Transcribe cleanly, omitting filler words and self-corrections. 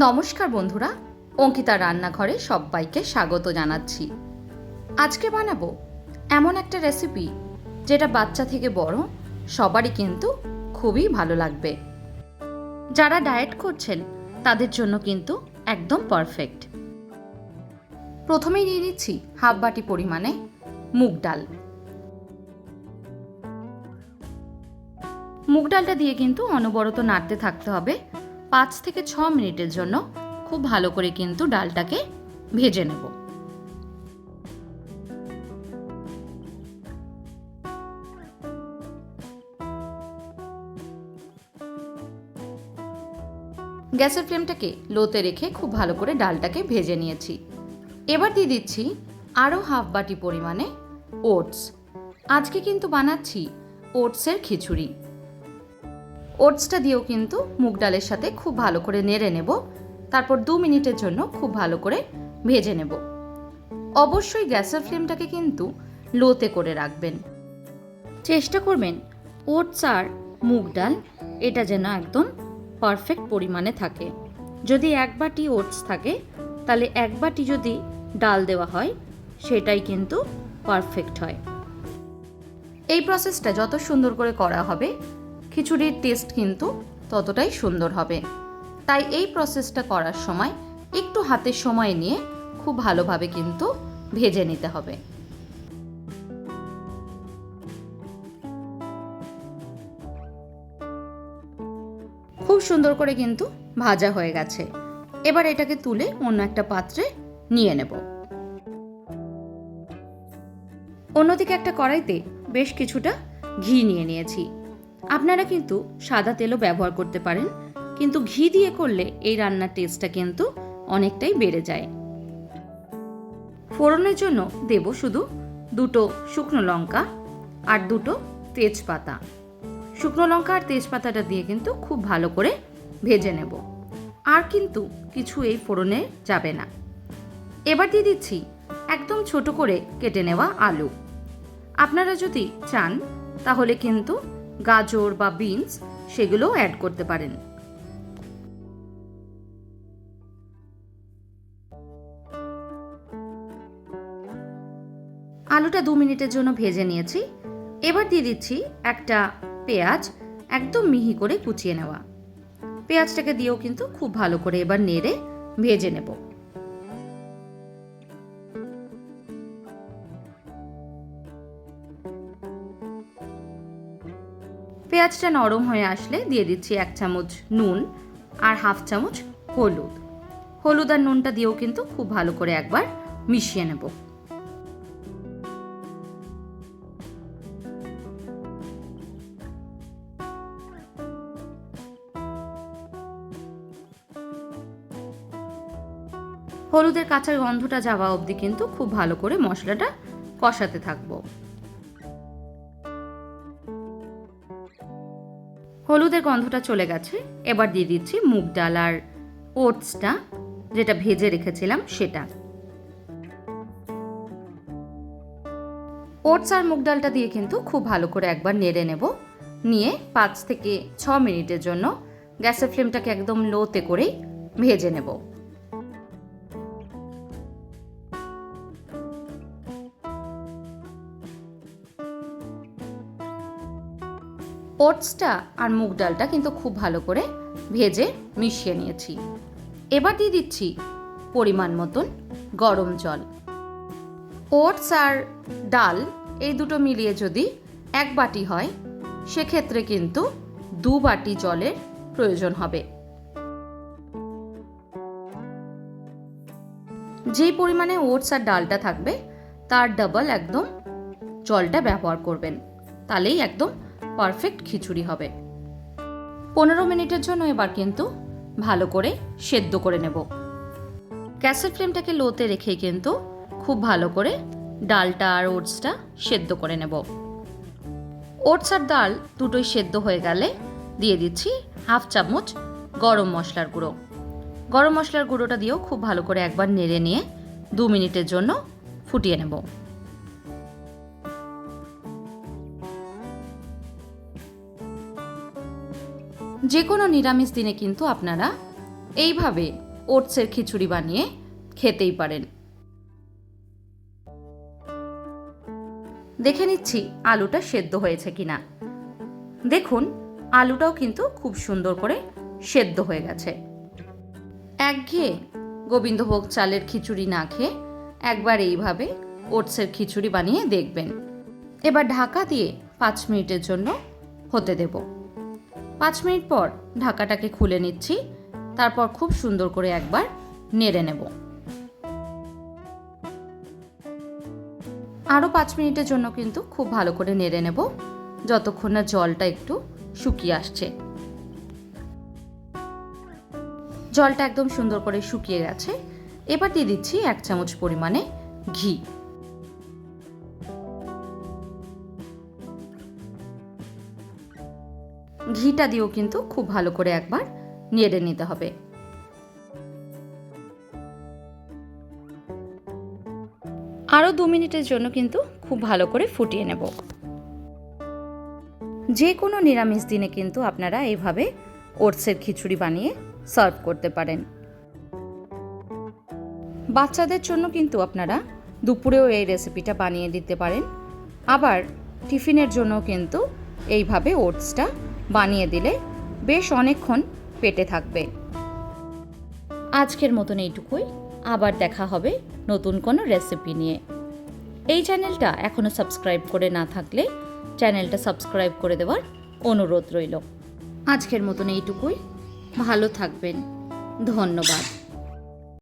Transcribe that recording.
নমস্কার বন্ধুরা, অঙ্কিতা রান্নাঘরে সবাইকে স্বাগত জানাচ্ছি। আজকে বানাবো এমন একটা রেসিপি যেটা বাচ্চা থেকে বড় সবারই কিন্তু খুবই ভালো লাগবে। যারা ডায়েট করছেন তাদের জন্য কিন্তু একদম পারফেক্ট। প্রথমেই নিয়ে নিচ্ছি হাফ বাটি পরিমাণে মুগ ডাল। মুগ ডালটা দিয়ে কিন্তু অনবরত নাড়তে থাকতে হবে। 5 থেকে 6 মিনিটের জন্য খুব ভালো করে কিন্তু ডালটাকে ভেজে নেব। গ্যাসের ফ্লেমটাকে লোতে রেখে খুব ভালো করে ডালটাকে ভেজে নিয়েছি। এবার দিয়ে দিচ্ছি আরও হাফ বাটি পরিমাণে ওটস। আজকে কিন্তু বানাচ্ছি ওটসের খিচুড়ি। ওটসটা দিয়েও কিন্তু মুগ ডালের সাথে খুব ভালো করে নেড়ে নেব। তারপর 2 মিনিটের জন্য খুব ভালো করে ভেজে নেব। অবশ্যই গ্যাসের ফ্লেমটাকে কিন্তু লোতে করে রাখবেন। চেষ্টা করবেন ওটস আর মুগ ডাল এটা যেন একদম পারফেক্ট পরিমাণে থাকে। যদি 1 বাটি ওটস থাকে তাহলে 1 বাটি যদি ডাল দেওয়া হয় সেটাই কিন্তু পারফেক্ট হয়। এই প্রসেসটা যত সুন্দর করে করা হবে খিচুড়ির টেস্ট কিন্তু ততটাই সুন্দর হবে। তাই এই প্রসেসটা করার সময় একটু হাতে সময় নিয়ে খুব ভালোভাবে কিন্তু ভেজে নিতে হবে। খুব সুন্দর করে কিন্তু ভাজা হয়ে গেছে। এবার এটাকে তুলে অন্য একটা পাত্রে নিয়ে নেব। অন্যদিকে একটা কড়াইতে বেশ কিছুটা ঘি নিয়ে নিয়েছি। আপনারা কিন্তু সাদা তেলও ব্যবহার করতে পারেন, কিন্তু ঘি দিয়ে করলে এই রান্নার টেস্টটা কিন্তু অনেকটাই বেড়ে যায়। ফোড়নের জন্য দেব শুধু 2টো শুকনো লঙ্কা আর 2টো তেজপাতা। শুকনো লঙ্কা আর তেজপাতাটা দিয়ে কিন্তু খুব ভালো করে ভেজে নেব। আর কিন্তু কিছু এই ফোড়নে যাবে না। এবার দিয়ে দিচ্ছি একদম ছোট করে কেটে নেওয়া আলু। আপনারা যদি চান তাহলে কিন্তু গাজর বা বিনস সেগুলোও অ্যাড করতে পারেন। আলুটা 2 মিনিটের জন্য ভেজে নিয়েছি। এবার দিয়ে দিচ্ছি একটা পেঁয়াজ একদম মিহি করে কুচিয়ে নেওয়া। পেঁয়াজটাকে দিয়েও কিন্তু খুব ভালো করে এবার নেড়ে ভেজে নেব। পেঁয়াজটা নরম হয়ে আসলে দিয়ে দিচ্ছি 1 চামচ নুন আর হাফ চামচ হলুদ। হলুদ আর নুনটা দিয়েও কিন্তু খুব ভালো করে একবার মিশিয়ে নেব। হলুদের কাঁচা গন্ধটা যাওয়া অবধি কিন্তু খুব ভালো করে মশলাটা কষাতে থাকবো। হলুদের গন্ধটা চলে গেছে। এবার দিয়ে দিচ্ছি মুগ ডাল আর ওটসটা যেটা ভেজে রেখেছিলাম সেটা। ওটস আর মুগ ডালটা দিয়ে কিন্তু খুব ভালো করে একবার নেড়ে নেব। নিয়ে 5 থেকে 6 মিনিটের জন্য গ্যাসের ফ্লেমটাকে একদম লোতে করেই ভেজে নেব। ওটসটা আর মুগ ডালটা কিন্তু খুব ভালো করে ভেজে মিশিয়ে নিয়েছি। এবার দিয়ে দিচ্ছি পরিমাণ মতন গরম জল। ওটস আর ডাল এই দুটো মিলিয়ে যদি 1 বাটি হয় সেক্ষেত্রে কিন্তু 2 বাটি জলের প্রয়োজন হবে। যেই পরিমাণে ওটস আর ডালটা থাকবে তার ডাবল একদম জলটা ব্যবহার করবেন, তাহলেই একদম পারফেক্ট খিচুড়ি হবে। 15 মিনিটের জন্য এবার কিন্তু ভালো করে সেদ্ধ করে নেব। গ্যাসের ফ্লেমটাকে লোতে রেখে কিন্তু খুব ভালো করে ডালটা আর ওটসটা সেদ্ধ করে নেব। ওটস আর ডাল দুটোই সেদ্ধ হয়ে গেলে দিয়ে দিচ্ছি হাফ চামচ গরম মশলার গুঁড়ো। গরম মশলার গুঁড়োটা দিয়েও খুব ভালো করে একবার নেড়ে নিয়ে 2 মিনিটের জন্য ফুটিয়ে নেব। যে কোনো নিরামিষ দিনে কিন্তু আপনারা এইভাবে ওটসের খিচুড়ি বানিয়ে খেতেই পারেন। দেখে নিচ্ছি আলুটা সেদ্ধ হয়েছে কিনা। দেখুন আলুটাও কিন্তু খুব সুন্দর করে সেদ্ধ হয়ে গেছে। একঘেয়ে গোবিন্দভোগ চালের খিচুড়ি না খেয়ে একবার এইভাবে ওটসের খিচুড়ি বানিয়ে দেখবেন। এবার ঢাকা দিয়ে 5 মিনিটের জন্য হতে দেব। 5 মিনিট পর ঢাকাটাকে খুলে নিচ্ছি, তারপর খুব সুন্দর করে একবার নেড়ে নেব। আরও 5 মিনিটের জন্য কিন্তু খুব ভালো করে নেড়ে নেব, যতক্ষণ না জলটা একটু শুকিয়ে আসছে। জলটা একদম সুন্দর করে শুকিয়ে গেছে। এবার দিয়ে দিচ্ছি 1 চামচ পরিমাণে ঘি। ঘিটা দিয়েও কিন্তু খুব ভালো করে একবার নেড়ে নিতে হবে। আরও 2 মিনিটের জন্য কিন্তু খুব ভালো করে ফুটিয়ে নেব। যে কোনো নিরামিষ দিনে কিন্তু আপনারা এইভাবে ওটসের খিচুড়ি বানিয়ে সার্ভ করতে পারেন। বাচ্চাদের জন্য কিন্তু আপনারা দুপুরেও এই রেসিপিটা বানিয়ে দিতে পারেন। আবার টিফিনের জন্য কিন্তু এইভাবে ওটসটা বানিয়ে দিলে বেশ অনেকক্ষণ পেটে থাকবে। আজকের মতন এইটুকুই, আবার দেখা হবে নতুন কোনো রেসিপি নিয়ে। এই চ্যানেলটা এখনও সাবস্ক্রাইব করে না থাকলে চ্যানেলটা সাবস্ক্রাইব করে দেওয়ার অনুরোধ রইল। আজকের মতন এইটুকুই, ভালো থাকবেন, ধন্যবাদ।